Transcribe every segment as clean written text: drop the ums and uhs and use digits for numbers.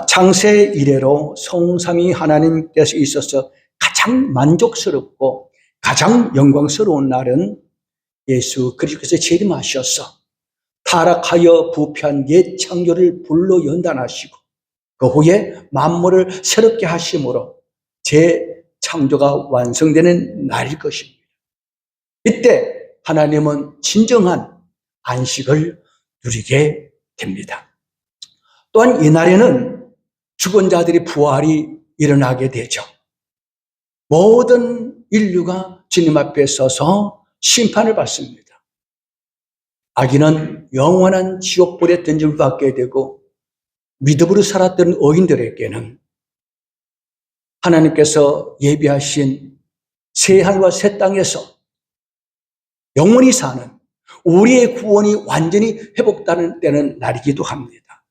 창세 이래로 성삼위 하나님께서 있어서 가장 만족스럽고 가장 영광스러운 날은 예수 그리스도께서 재림하셔서 타락하여 부패한 옛 창조를 불로 연단하시고 그 후에 만물을 새롭게 하심으로 재창조가 완성되는 날일 것입니다. 이때 하나님은 진정한 안식을 누리게 됩니다. 또한 이날에는 죽은 자들이 부활이 일어나게 되죠. 모든 인류가 주님 앞에 서서 심판을 받습니다. 악인은 영원한 지옥불에 던짐을 받게 되고 믿음으로 살았던 의인들에게는 하나님께서 예비하신 새 하늘과 새 땅에서 영원히 사는 우리의 구원이 완전히 회복되는 날이기도 합니다.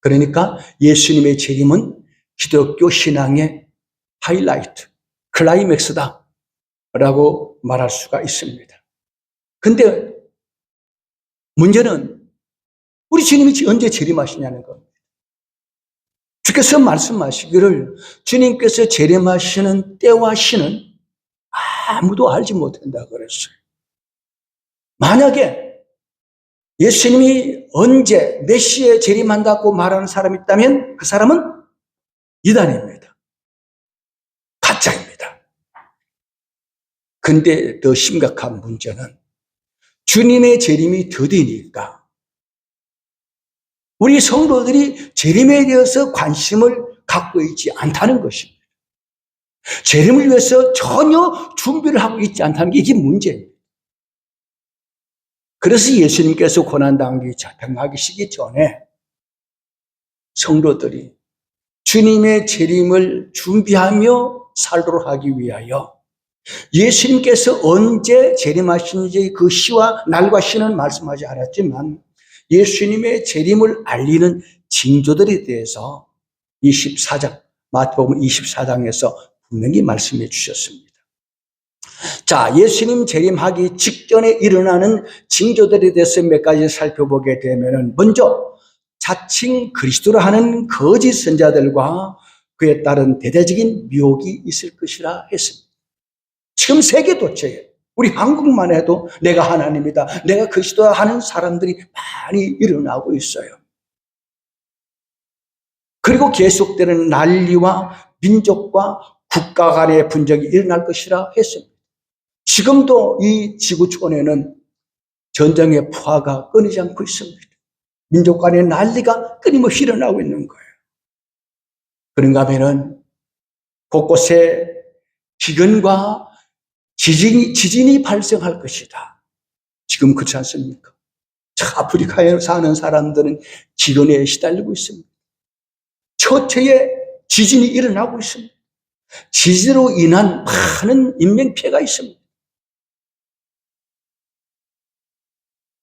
그러니까 예수님의 재림은 기독교 신앙의 하이라이트, 클라이맥스다 라고 말할 수가 있습니다. 근데 문제는 우리 주님이 언제 재림하시냐는 겁니다. 주께서 말씀하시기를 주님께서 재림하시는 때와 시는 아무도 알지 못한다 그랬어요. 만약에 예수님이 언제 몇 시에 재림한다고 말하는 사람이 있다면 그 사람은 이단입니다. 가짜입니다. 근데 더 심각한 문제는 주님의 재림이 더디니까 우리 성도들이 재림에 대해서 관심을 갖고 있지 않다는 것입니다. 재림을 위해서 전혀 준비를 하고 있지 않다는 게 이게 문제입니다. 그래서 예수님께서 고난당하시기 전에 성도들이 주님의 재림을 준비하며 살도록 하기 위하여 예수님께서 언제 재림하시는지 그 시와 날과 시는 말씀하지 않았지만 예수님의 재림을 알리는 징조들에 대해서 24장, 마태복음 24장에서 분명히 말씀해 주셨습니다. 자, 예수님 재림하기 직전에 일어나는 징조들에 대해서 몇 가지 살펴보게 되면 먼저 자칭 그리스도라 하는 거짓 선자들과 그에 따른 대대적인 미혹이 있을 것이라 했습니다. 지금 세계 도처에 우리 한국만 해도 내가 하나님이다, 내가 그리스도다 하는 사람들이 많이 일어나고 있어요. 그리고 계속되는 난리와 민족과 국가 간의 분쟁이 일어날 것이라 했습니다. 지금도 이 지구촌에는 전쟁의 포화가 끊이지 않고 있습니다. 민족 간의 난리가 끊임없이 일어나고 있는 거예요. 그런가 하면은 곳곳에 기근과 지진이 발생할 것이다. 지금 그렇지 않습니까? 아프리카에 사는 사람들은 기근에 시달리고 있습니다. 처처에 지진이 일어나고 있습니다. 지진으로 인한 많은 인명피해가 있습니다.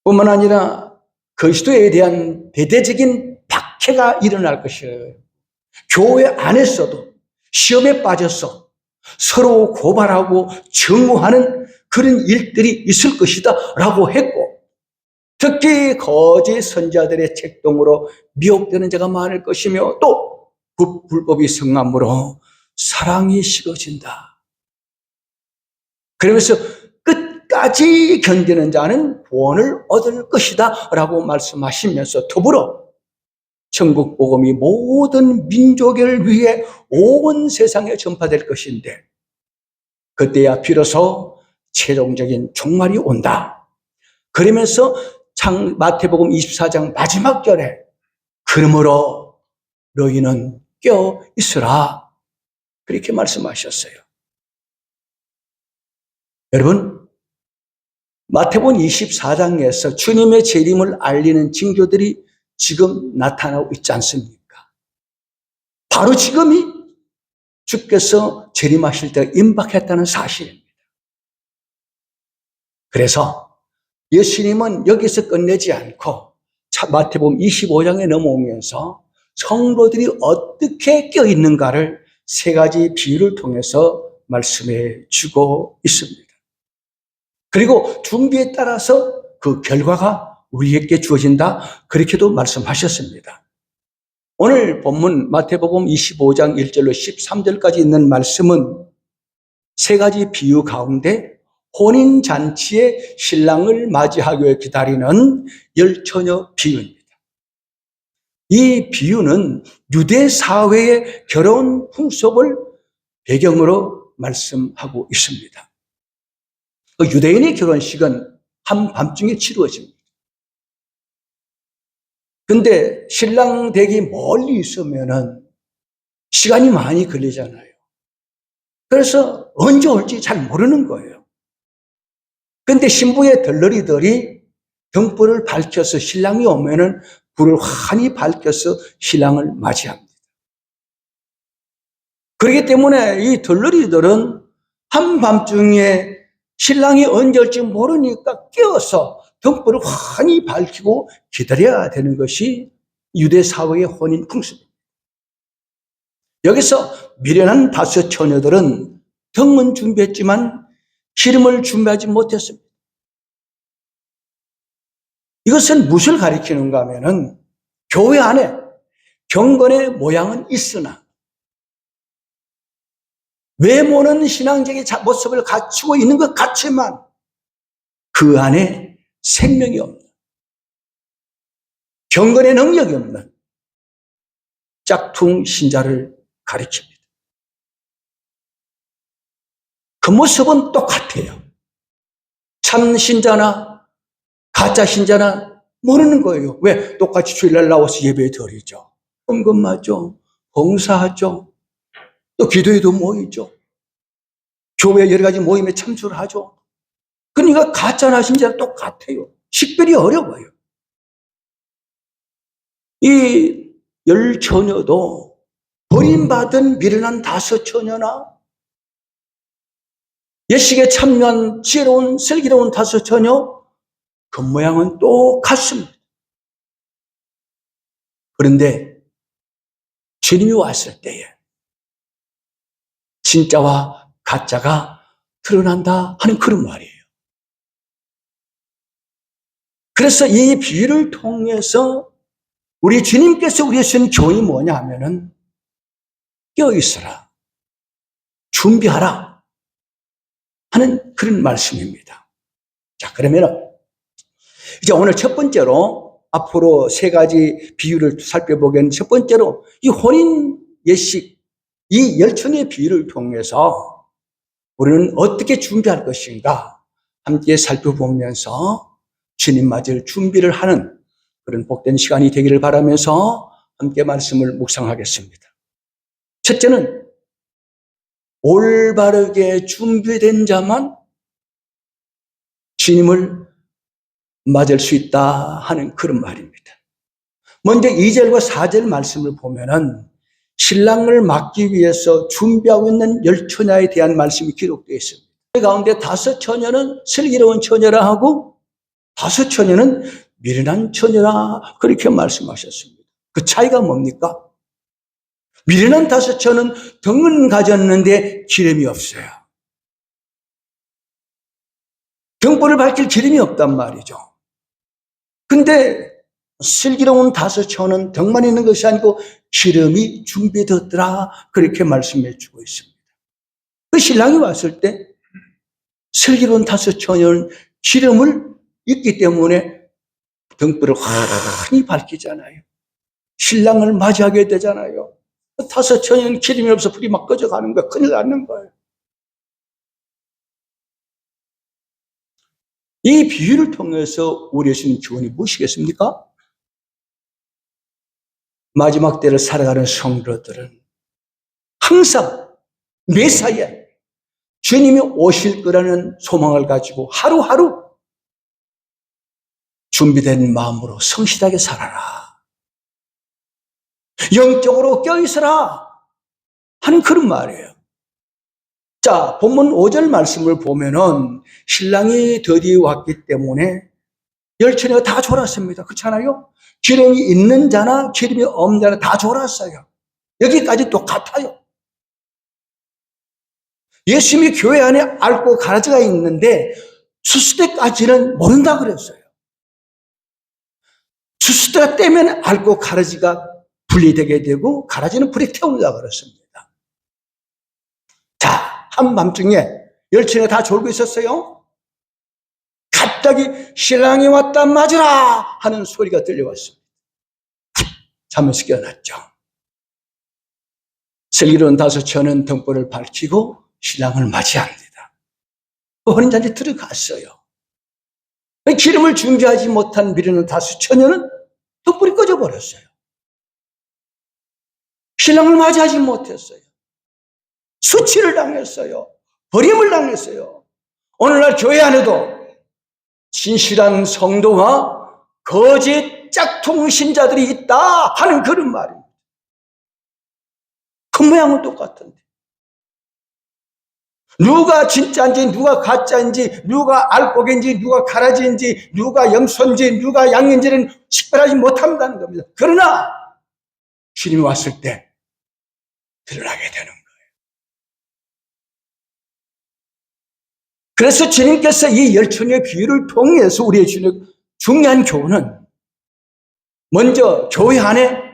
뿐만 아니라 그리스도에 대한 대대적인 박해가 일어날 것이에요. 교회 안에서도 시험에 빠져서 서로 고발하고 증오하는 그런 일들이 있을 것이다 라고 했고, 특히 거짓 선자들의 책동으로 미혹되는 자가 많을 것이며 또 불법이 성함으로 사랑이 식어진다. 그러면서 끝까지 견디는 자는 구원을 얻을 것이다 라고 말씀하시면서 더불어 천국 복음이 모든 민족을 위해 온 세상에 전파될 것인데 그때야 비로소 최종적인 종말이 온다. 그러면서 마태복음 24장 마지막 절에 그러므로 너희는 깨어 있으라 그렇게 말씀하셨어요. 여러분, 마태복음 24장에서 주님의 재림을 알리는 징조들이 지금 나타나고 있지 않습니까? 바로 지금이 주께서 재림하실 때가 임박했다는 사실입니다. 그래서 예수님은 여기서 끝내지 않고 마태복음 25장에 넘어오면서 성도들이 어떻게 껴있는가를 세 가지 비유를 통해서 말씀해 주고 있습니다. 그리고 준비에 따라서 그 결과가 우리에게 주어진다 그렇게도 말씀하셨습니다. 오늘 본문 마태복음 25장 1절로 13절까지 있는 말씀은 세 가지 비유 가운데 혼인잔치에 신랑을 맞이하기 위해 기다리는 열처녀 비유입니다. 이 비유는 유대 사회의 결혼 풍속을 배경으로 말씀하고 있습니다. 유대인의 결혼식은 한밤중에 치루어집니다. 근데 신랑 댁이 멀리 있으면은 시간이 많이 걸리잖아요. 그래서 언제 올지 잘 모르는 거예요. 근데 신부의 덜러리들이 등불을 밝혀서 신랑이 오면은 불을 환히 밝혀서 신랑을 맞이합니다. 그렇기 때문에 이 덜러리들은 한밤중에 신랑이 언제 올지 모르니까 깨어서 등불을 환히 밝히고 기다려야 되는 것이 유대 사회의 혼인 풍습입니다. 여기서 미련한 다섯 처녀들은 등은 준비했지만 기름을 준비하지 못했습니다. 이것은 무엇을 가리키는가 하면은 교회 안에 경건의 모양은 있으나 외모는 신앙적인 모습을 갖추고 있는 것 같지만 그 안에 생명이 없는, 경건의 능력이 없는 짝퉁 신자를 가리킵니다. 그 모습은 똑같아요. 참 신자나 가짜 신자나 모르는 거예요. 왜? 똑같이 주일날 나와서 예배 드리죠. 헌금하죠. 봉사하죠. 또 기도에도 모이죠. 교회 여러 가지 모임에 참석을 하죠. 그러니까 가짜나 신자랑 똑같아요. 식별이 어려워요. 이 열 처녀도 버림받은 미련한 다섯 처녀나 예식에 참여한 지혜로운 슬기로운 다섯 처녀 그 모양은 똑같습니다. 그런데 주님이 왔을 때에 진짜와 가짜가 드러난다 하는 그런 말이에요. 그래서 이 비유를 통해서 우리 주님께서 우리에게 주신 교훈이 뭐냐 하면은 깨어있어라, 준비하라 하는 그런 말씀입니다. 자, 그러면 이제 오늘 첫 번째로 앞으로 세 가지 비유를 살펴보겠는데 첫 번째로 이 혼인 예식, 이 열처녀의 비유를 통해서 우리는 어떻게 준비할 것인가 함께 살펴보면서 주님 맞을 준비를 하는 그런 복된 시간이 되기를 바라면서 함께 말씀을 묵상하겠습니다. 첫째는 올바르게 준비된 자만 주님을 맞을 수 있다 하는 그런 말입니다. 먼저 2절과 4절 말씀을 보면은 신랑을 맞기 위해서 준비하고 있는 열 처녀에 대한 말씀이 기록되어 있습니다. 그 가운데 다섯 처녀는 슬기로운 처녀라 하고 다섯 처녀는 미련한 처녀라 그렇게 말씀하셨습니다. 그 차이가 뭡니까? 미련한 다섯 처녀는 등은 가졌는데 기름이 없어요. 등불을 밝힐 기름이 없단 말이죠. 근데 슬기로운 다섯 처녀는 등만 있는 것이 아니고 기름이 준비되었더라 그렇게 말씀해 주고 있습니다. 그 신랑이 왔을 때 슬기로운 다섯 처녀는 기름을 있기 때문에 등불을 환히 밝히잖아요. 신랑을 맞이하게 되잖아요. 다섯 처녀는 기름이 없어 불이 막 꺼져가는 거예요. 큰일 나는 거예요. 이 비유를 통해서 우리의 주신 교훈이 무엇이겠습니까? 마지막 때를 살아가는 성도들은 항상 매사에 주님이 오실 거라는 소망을 가지고 하루하루 준비된 마음으로 성실하게 살아라. 영적으로 껴있어라 하는 그런 말이에요. 자, 본문 5절 말씀을 보면은 신랑이 드디어 왔기 때문에 열 처녀가 다 졸았습니다. 그렇잖아요? 기름이 있는 자나 기름이 없는 자나 다 졸았어요. 여기까지 똑같아요. 예수님이 교회 안에 앓고 가라지가 있는데 추수 때까지는 모른다 그랬어요. 추수 때가 떼면 앓고 가라지가 분리되게 되고 가라지는 불에 태우려고 그랬습니다. 자, 한밤중에 열천에 다 졸고 있었어요. 갑자기 신랑이 왔다 맞으라 하는 소리가 들려왔습니다. 잠에서 깨어났죠. 슬기로운 다섯처는 등불을 밝히고 신랑을 맞이합니다. 혼인잔치 들어갔어요. 기름을 준비하지 못한 미련한 다섯처녀는 등불이 꺼져버렸어요. 신랑을 맞이하지 못했어요. 수치를 당했어요. 버림을 당했어요. 오늘날 교회 안에도 진실한 성도와 거짓 짝퉁 신자들이 있다 하는 그런 말입니다. 그 모양은 똑같은데 누가 진짜인지 누가 가짜인지 누가 알곡인지 누가 가라지인지 누가 염소인지 누가 양인지는 식별하지 못한다는 겁니다. 그러나 주님이 왔을 때 드러나게 되는 거예요. 그래서 주님께서 이 열처녀의 비유를 통해서 우리의 주는 중요한 교훈은 먼저 교회 안에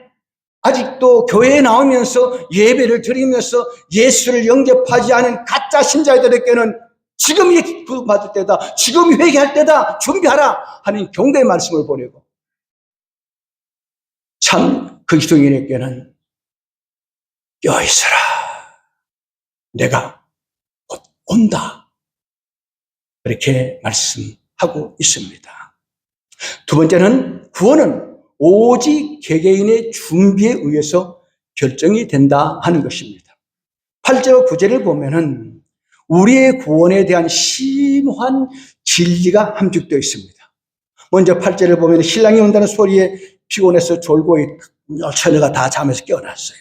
아직도 교회에 나오면서 예배를 드리면서 예수를 영접하지 않은 가짜 신자들에게는 지금이 구원받을 때다, 지금이 회개할 때다, 준비하라 하는 경고의 말씀을 보내고 참 그리스도인에게는 여있어라, 내가 곧 온다, 그렇게 말씀하고 있습니다. 두 번째는 구원은 오직 개개인의 준비에 의해서 결정이 된다 하는 것입니다. 8절과 9절을 보면은 우리의 구원에 대한 심오한 진리가 함축되어 있습니다. 먼저 8절을 보면 신랑이 온다는 소리에 피곤해서 졸고 열처녀가 다 잠에서 깨어났어요.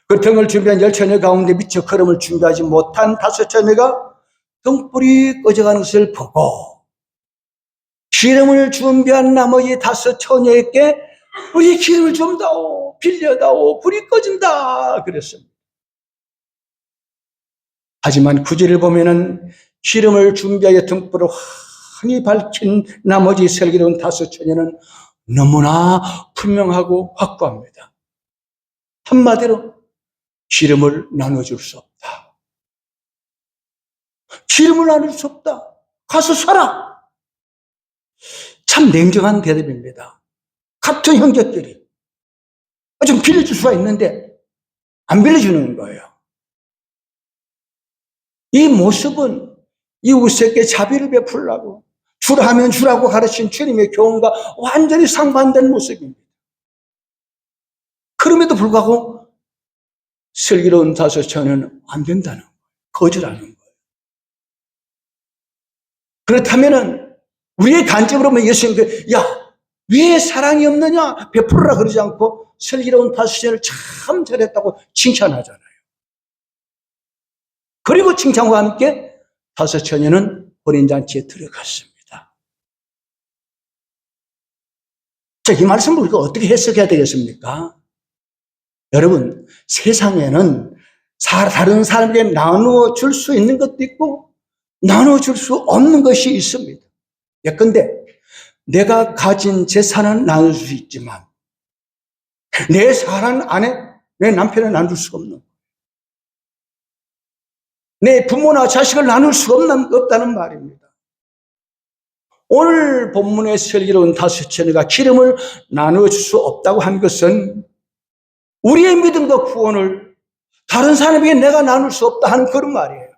그 등을 준비한 열처녀 가운데 미처 걸음을 준비하지 못한 다섯 처녀가 등불이 꺼져가는 것을 보고 기름을 준비한 나머지 다섯 처녀에게 우리 기름을 좀 다오, 빌려다오, 불이 꺼진다 그랬습니다. 하지만 9절을 보면은 기름을 준비하여 등불을 환히 밝힌 나머지 슬기로운 다섯 처녀는 너무나 분명하고 확고합니다. 한마디로 기름을 나눠줄 수 없다. 기름을 나눌 수 없다. 가서 살아. 참 냉정한 대답입니다. 같은 형제끼리 좀 빌려줄 수가 있는데 안 빌려주는 거예요. 이 모습은 이웃에게 자비를 베풀라고 주라면 주라고 가르친 주님의 교훈과 완전히 상반된 모습입니다. 그럼에도 불구하고 슬기로운 다섯 처녀는 안 된다는 거예요. 거절하는 거예요. 그렇다면은 우리의 관점으로 보면 예수님께 야, 왜 사랑이 없느냐 베풀어라 그러지 않고 슬기로운 다섯 처녀를 참 잘했다고 칭찬하잖아요. 그리고 칭찬과 함께 다섯 처녀는 혼인잔치에 들어갔습니다. 자, 이 말씀을 우리가 어떻게 해석해야 되겠습니까? 여러분, 세상에는 다른 사람에게 나누어 줄 수 있는 것도 있고 나누어 줄 수 없는 것이 있습니다. 예컨대 내가 가진 재산은 나눌 수 있지만 내 사랑 안에 내 남편을 나눌 수가 없는, 내 부모나 자식을 나눌 수가 없다는 말입니다. 오늘 본문의 슬기로운 다섯 처녀가 기름을 나눠줄 수 없다고 한 것은 우리의 믿음과 구원을 다른 사람에게 내가 나눌 수 없다 하는 그런 말이에요.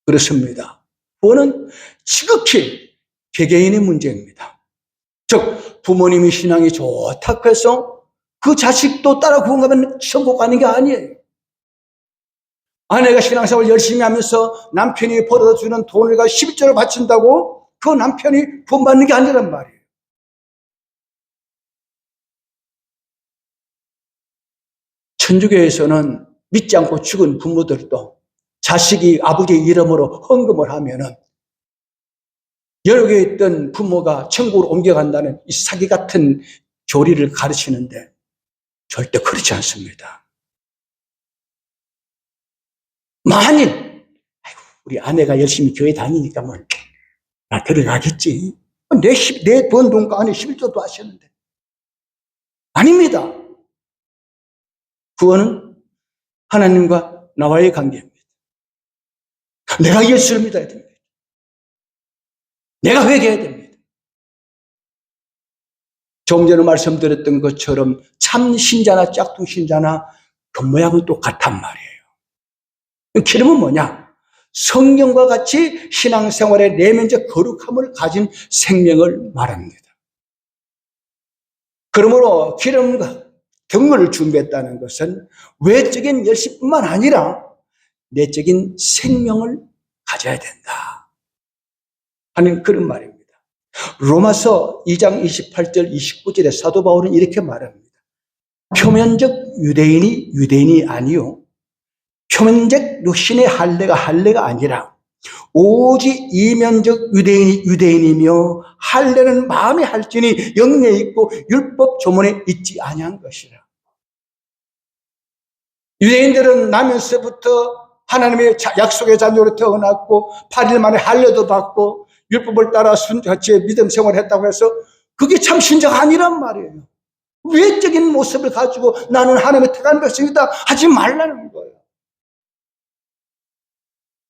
그렇습니다. 구원은 지극히 개개인의 문제입니다. 즉 부모님이 신앙이 좋다고 해서 그 자식도 따라 구원하면 천국 가는 게 아니에요. 아내가 신앙생활 열심히 하면서 남편이 벌어주는 돈을 가지고 11조를 바친다고 그 남편이 구원받는 게 아니란 말이에요. 천주교에서는 믿지 않고 죽은 부모들도 자식이 아버지의 이름으로 헌금을 하면은 여러 개 있던 부모가 천국으로 옮겨간다는 이 사기 같은 교리를 가르치는데 절대 그렇지 않습니다. 만일 아이고, 우리 아내가 열심히 교회 다니니까 뭐 나 들어가겠지. 내 번 돈 가운데 11조도 하셨는데 아닙니다. 구원은 하나님과 나와의 관계입니다. 내가 예수를 믿어야 됩니다. 내가 회개해야 됩니다. 조금 전에 말씀드렸던 것처럼 참 신자나 짝퉁 신자나 겉모양은 똑같단 말이에요. 기름은 뭐냐? 성령과 같이 신앙생활의 내면적 거룩함을 가진 생명을 말합니다. 그러므로 기름과 등을 준비했다는 것은 외적인 열심뿐만 아니라 내적인 생명을 가져야 된다 하는 그런 말입니다. 로마서 2장 28절 29절에 사도 바울은 이렇게 말합니다. 표면적 유대인이 유대인이 아니요 표면적 육신의 할례가 아니라 오직 이면적 유대인이 유대인이며 할례는 마음에 할지니 영내에 있고 율법 조문에 있지 아니한 것이라. 유대인들은 나면서부터 하나님의 약속의 자녀로 태어났고 8일 만에 할례도 받고 율법을 따라 순같이 믿음 생활을 했다고 해서 그게 참 신자가 아니란 말이에요. 외적인 모습을 가지고 나는 하나님의 택한 백성이다 하지 말라는 거예요.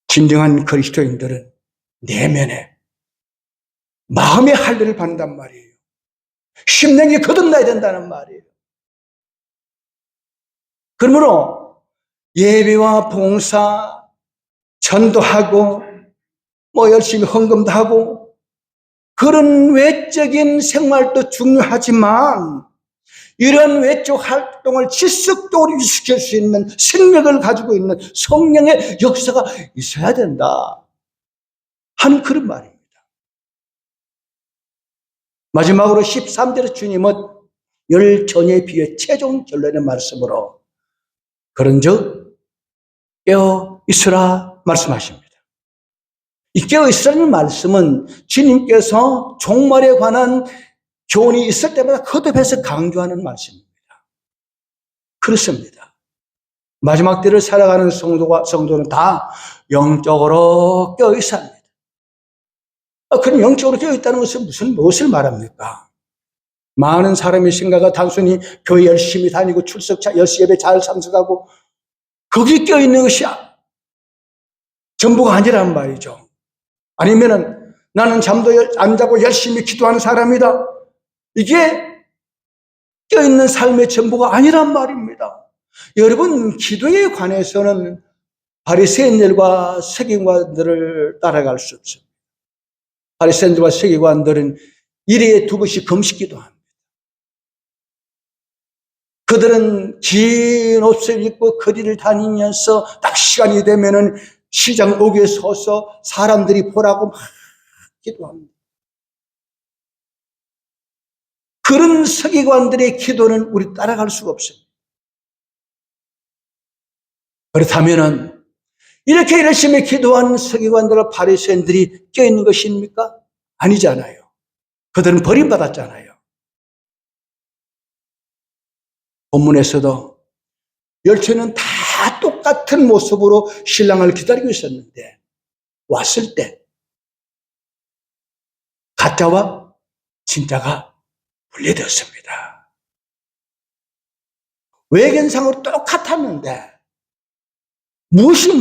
진정한 그리스도인들은 내면에 마음의 할례를 받는단 말이에요. 심령이 거듭나야 된다는 말이에요. 그러므로 예배와 봉사, 전도하고 열심히 헌금도 하고 그런 외적인 생활도 중요하지만 이런 외적 활동을 지속적으로 유지시킬 수 있는 생명을 가지고 있는 성령의 역사가 있어야 된다 하는 그런 말입니다. 마지막으로 13절에 주님은 열 전에 비해 최종 결론의 말씀으로 그런즉 깨어 있으라 말씀하십니다. 이 깨어 있으라는 말씀은 주님께서 종말에 관한 교훈이 있을 때마다 거듭해서 강조하는 말씀입니다. 그렇습니다. 마지막 때를 살아가는 성도는 다 영적으로 깨어 있어야 합니다. 그럼 영적으로 깨어 있다는 것은 무엇을 말합니까? 많은 사람의 생각은 단순히 교회 열심히 다니고 예배 잘 참석하고 거기 깨어 있는 것이 전부가 아니란 말이죠. 아니면은 나는 잠도 안 자고 열심히 기도하는 사람이다. 이게 껴있는 삶의 전부가 아니란 말입니다. 여러분, 기도에 관해서는 바리새인들과 서기관들을 따라갈 수 없습니다. 바리새인들과 서기관들은 일에 두 번씩 금식기도 합니다. 그들은 긴 옷을 입고 거리를 다니면서 딱 시간이 되면은 시장 옥에 서서 사람들이 보라고 막 기도합니다. 그런 서기관들의 기도는 우리 따라갈 수가 없습니다. 그렇다면은 이렇게 열심히 기도하는 서기관들과 바리새인들이 껴있는 것입니까? 아니잖아요. 그들은 버림받았잖아요. 본문에서도 열처는 다 똑같은 모습으로 신랑을 기다리고 있었는데 왔을 때 가짜와 진짜가 분리되었습니다. 외견상으로 똑같았는데 무엇이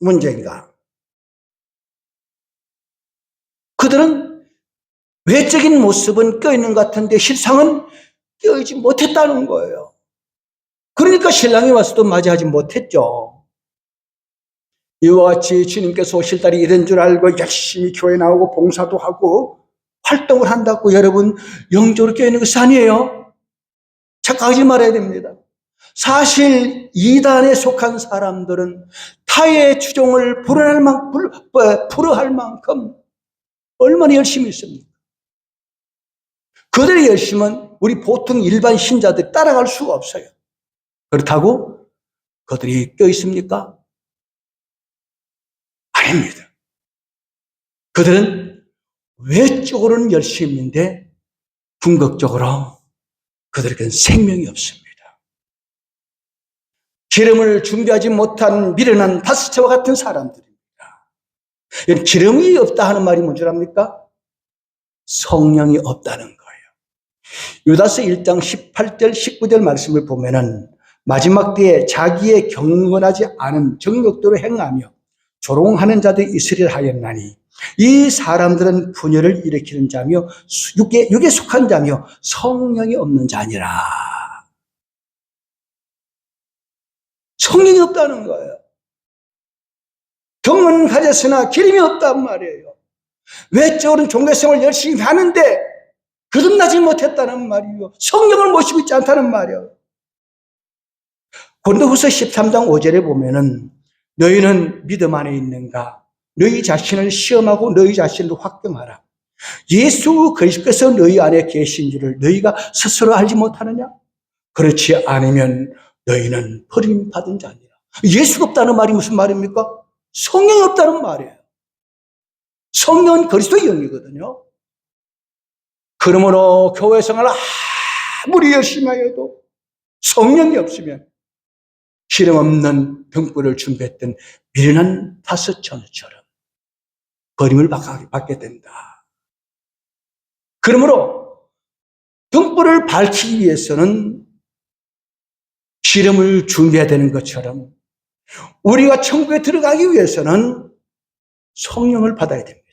문제인가? 그들은 외적인 모습은 껴있는 것 같은데 실상은 껴있지 못했다는 거예요. 그러니까 신랑이 와서도 맞이하지 못했죠. 이와 같이 주님께서 오실 날이 이런 줄 알고 열심히 교회 나오고 봉사도 하고 활동을 한다고 여러분 영적으로 껴있는 것이 아니에요. 착각하지 말아야 됩니다. 사실 이단에 속한 사람들은 타의 주종을 불허할 만큼 얼마나 열심히 있습니까? 그들의 열심은 우리 보통 일반 신자들이 따라갈 수가 없어요. 그렇다고 그들이 껴있습니까? 아닙니다. 그들은 외적으로는 열심인데 궁극적으로 그들에게는 생명이 없습니다. 기름을 준비하지 못한 미련한 다스체와 같은 사람들입니다. 기름이 없다 하는 말이 뭔 줄 압니까? 성령이 없다는 거예요. 유다서 1장 18절 19절 말씀을 보면은 마지막 때에 자기의 경건하지 않은 정욕대로 행하며 조롱하는 자들이 있으리라 하였나니 이 사람들은 분열을 일으키는 자며 육에 속한 자며 성령이 없는 자니라. 성령이 없다는 거예요. 경은 가졌으나 기름이 없단 말이에요. 외적으로는 종교생활을 열심히 하는데 거듭나지 못했다는 말이에요. 성령을 모시고 있지 않다는 말이에요. 고린도후서 13장 5절에 보면은 너희는 믿음 안에 있는가? 너희 자신을 시험하고 너희 자신을 확정하라. 예수 그리스도께서 너희 안에 계신 줄을 너희가 스스로 알지 못하느냐? 그렇지 않으면 너희는 버림받은 자니라. 예수가 없다는 말이 무슨 말입니까? 성령이 없다는 말이에요. 성령은 그리스도의 영이거든요. 그러므로 교회 생활을 아무리 열심히 해도 성령이 없으면 기름 없는 등불을 준비했던 미련한 다섯 처녀처럼 버림을 받게 된다. 그러므로 등불을 밝히기 위해서는 기름을 준비해야 되는 것처럼 우리가 천국에 들어가기 위해서는 성령을 받아야 됩니다.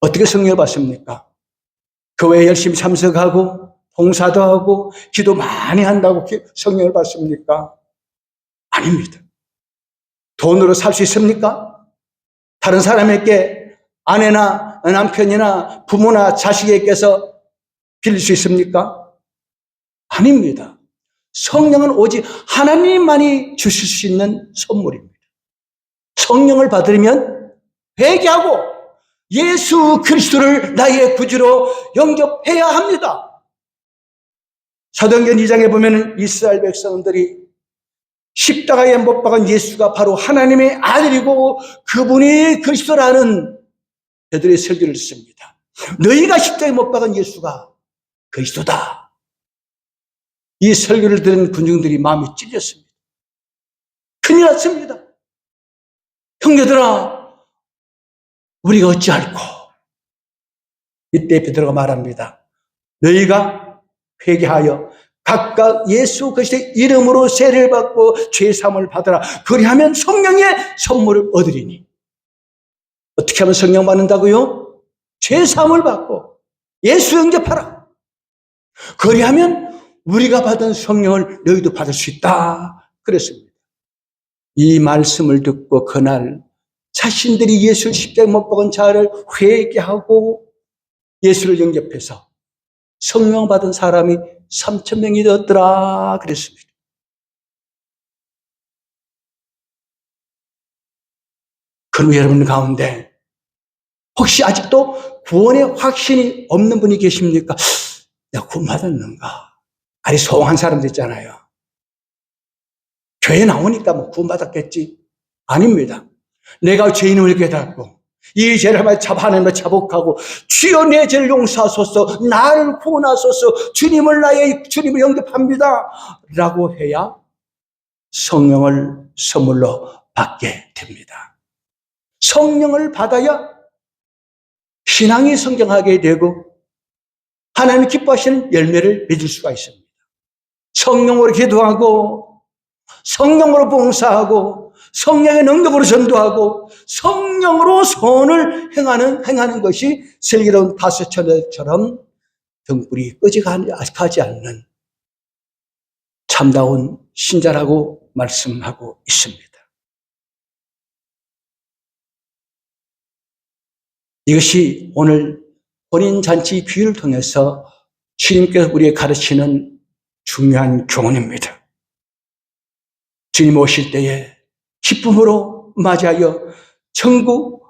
어떻게 성령을 받습니까? 교회에 열심히 참석하고 봉사도 하고 기도 많이 한다고 성령을 받습니까? 아닙니다. 돈으로 살 수 있습니까? 다른 사람에게 아내나 남편이나 부모나 자식에게서 빌릴 수 있습니까? 아닙니다. 성령은 오직 하나님만이 주실 수 있는 선물입니다. 성령을 받으려면 회개하고 예수 그리스도를 나의 구주로 영접해야 합니다. 사도행전 2장에 보면 이스라엘 백성들이 십자가에 못 박은 예수가 바로 하나님의 아들이고 그분이 그리스도라는 그들의 설교를 씁니다. 너희가 십자가에 못 박은 예수가 그리스도다. 이 설교를 들은 군중들이 마음이 찢었습니다. 큰일 났습니다. 형제들아, 우리가 어찌할꼬? 이때 베드로가 말합니다. 너희가 회개하여 각각 예수 그리스도의 이름으로 세례를 받고 죄 사함을 받으라. 그리하면 성령의 선물을 얻으리니. 어떻게 하면 성령 받는다고요? 죄 사함을 받고 예수 영접하라. 그리하면 우리가 받은 성령을 너희도 받을 수 있다. 그랬습니다. 이 말씀을 듣고 그날 자신들이 예수 십자가에 못 박은 자를 회개하고 예수를 영접해서 성령 받은 사람이 3,000명이 되었더라 그랬습니다. 그럼 여러분 가운데 혹시 아직도 구원의 확신이 없는 분이 계십니까? 내가 구원 받았는가? 아니 소원한 사람도 있잖아요. 교회 나오니까 뭐 구원 받았겠지? 아닙니다. 내가 죄인임을 깨닫고 이 죄를 하나님을 자복하고 주여 내 죄를 용서하소서 나를 구원하소서 주님을 영접합니다 라고 해야 성령을 선물로 받게 됩니다. 성령을 받아야 신앙이 성장하게 되고 하나님이 기뻐하시는 열매를 맺을 수가 있습니다. 성령으로 기도하고 성령으로 봉사하고 성령의 능력으로 전도하고 성령으로 소원을 행하는 것이 슬기로운 다섯 처녀처럼 등불이 끄직하지 않는 참다운 신자라고 말씀하고 있습니다. 이것이 오늘 혼인잔치 비유를 통해서 주님께서 우리에게 가르치는 중요한 교훈입니다. 주님 오실 때에 기쁨으로 맞이하여 천국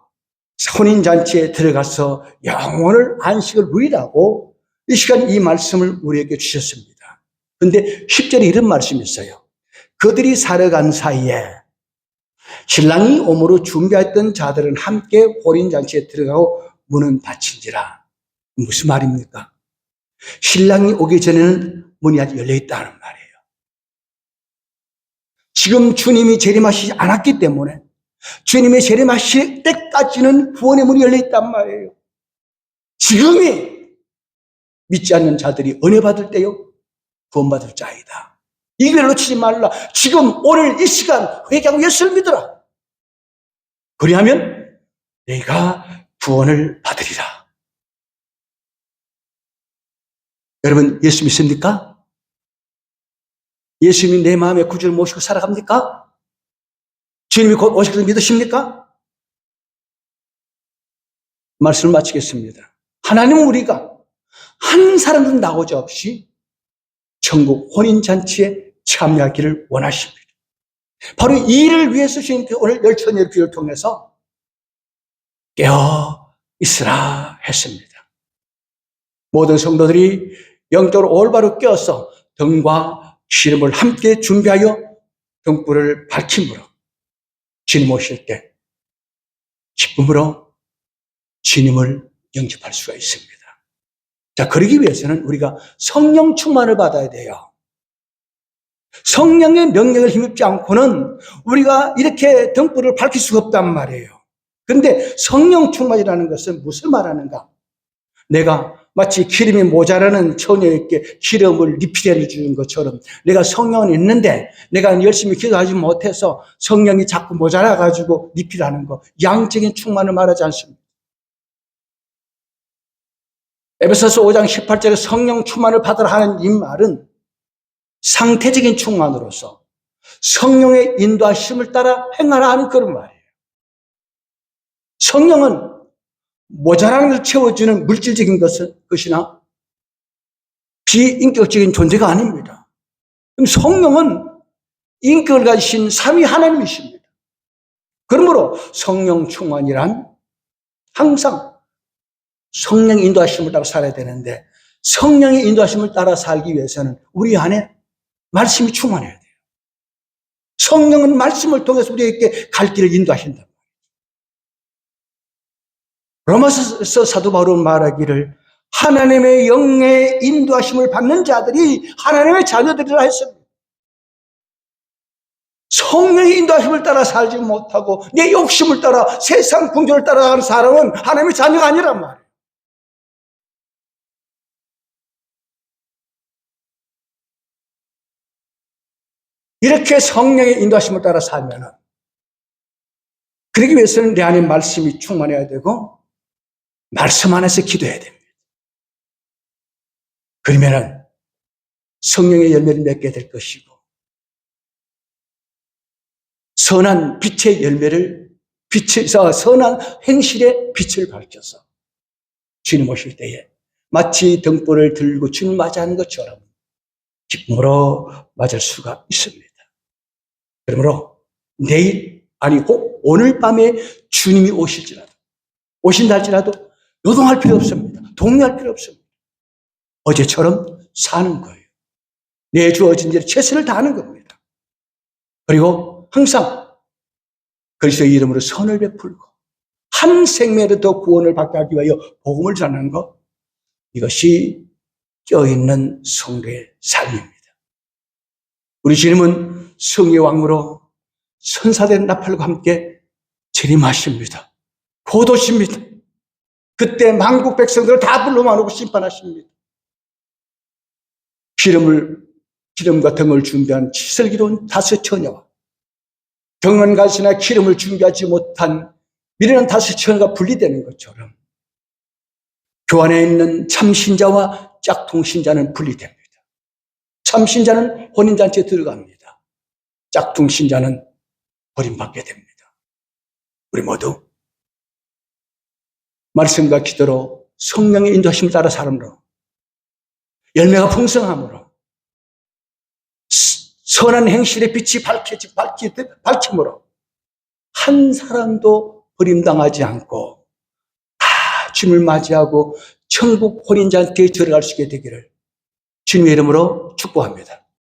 혼인잔치에 들어가서 영원을 안식을 누리라고 이 시간 이 말씀을 우리에게 주셨습니다. 그런데 10절에 이런 말씀이 있어요. 그들이 살아간 사이에 신랑이 오므로 준비했던 자들은 함께 혼인잔치에 들어가고 문은 닫힌지라. 무슨 말입니까? 신랑이 오기 전에는 문이 아직 열려있다는 말이에요. 지금 주님이 재림하시지 않았기 때문에 주님이 재림하실 때까지는 구원의 문이 열려있단 말이에요. 지금이 믿지 않는 자들이 은혜 받을 때요 구원받을 자이다. 이 기회를 놓치지 말라. 지금 오늘 이 시간 회개하고 예수를 믿어라. 그리하면 내가 구원을 받으리라. 여러분 예수 믿습니까? 예수님이 내 마음의 구주를 모시고 살아갑니까? 주님이 곧 오실 것을 믿으십니까? 말씀을 마치겠습니다. 하나님은 우리가 한 사람도 나오지 없이 천국 혼인잔치에 참여하기를 원하십니다. 바로 이 일을 위해서 주님께 오늘 열처녀의 귀를 통해서 깨어 있으라 했습니다. 모든 성도들이 영적으로 올바로 깨어서 등과 기름을 함께 준비하여 등불을 밝힘으로 주님 오실 때 기쁨으로 주님을 영접할 수가 있습니다. 자, 그러기 위해서는 우리가 성령 충만을 받아야 돼요. 성령의 명령을 힘입지 않고는 우리가 이렇게 등불을 밝힐 수가 없단 말이에요. 그런데 성령 충만이라는 것은 무슨 말하는가? 내가 마치 기름이 모자라는 처녀에게 기름을 리필해 주는 것처럼 내가 성령은 있는데 내가 열심히 기도하지 못해서 성령이 자꾸 모자라가지고 리필하는 거, 양적인 충만을 말하지 않습니다. 에베소서 5장 18절에 성령 충만을 받으라 하는 이 말은 상태적인 충만으로서 성령의 인도하심을 따라 행하라 하는 그런 말이에요. 성령은 모자라는 것을 채워주는 물질적인 것이나 비인격적인 존재가 아닙니다. 그럼 성령은 인격을 가지신 삼위 하나님이십니다. 그러므로 성령 충만이란 항상 성령의 인도하심을 따라 살아야 되는데 성령의 인도하심을 따라 살기 위해서는 우리 안에 말씀이 충만해야 돼요. 성령은 말씀을 통해서 우리에게 갈 길을 인도하신다. 로마서 사도 바울은 말하기를 하나님의 영의 인도하심을 받는 자들이 하나님의 자녀들이라 했습니다. 성령의 인도하심을 따라 살지 못하고 내 욕심을 따라 세상 풍조를 따라가는 사람은 하나님의 자녀가 아니란 말이에요. 이렇게 성령의 인도하심을 따라 살면은 그러기 위해서는 내 안에 말씀이 충만해야 되고 말씀 안에서 기도해야 됩니다. 그러면은 성령의 열매를 맺게 될 것이고 선한 빛의 열매를 선한 행실의 빛을 밝혀서 주님 오실 때에 마치 등불을 들고 주님을 맞이하는 것처럼 기쁨으로 맞을 수가 있습니다. 그러므로 내일 아니 혹 오늘 밤에 주님이 오신다 할지라도 요동할 필요 없습니다. 동요할 필요 없습니다. 어제처럼 사는 거예요. 내 주어진 일에 최선을 다하는 겁니다. 그리고 항상 그리스도의 이름으로 선을 베풀고 한 생명에도 더 구원을 받게 하기 위하여 복음을 전하는 것, 이것이 껴있는 성도의 삶입니다. 우리 주님은 성의 왕으로 선사된 나팔과 함께 재림하십니다. 곧 오십니다. 그때 만국 백성들을 다 불러 모으고 심판하십니다. 기름과 등을 준비한 치설기로운 5 처녀와 등은가시나 기름을 준비하지 못한 미련한 5 처녀가 분리되는 것처럼 교환에 있는 참신자와 짝퉁신자는 분리됩니다. 참신자는 혼인잔치에 들어갑니다. 짝퉁신자는 버림받게 됩니다. 우리 모두 말씀과 기도로 성령의 인도하심을 따라 사람으로 열매가 풍성함으로 선한 행실의 빛이 밝힘으로 한 사람도 버림당하지 않고 다 주님을 맞이하고 천국 혼인잔치에 들어갈 수 있게 되기를 주님의 이름으로 축복합니다.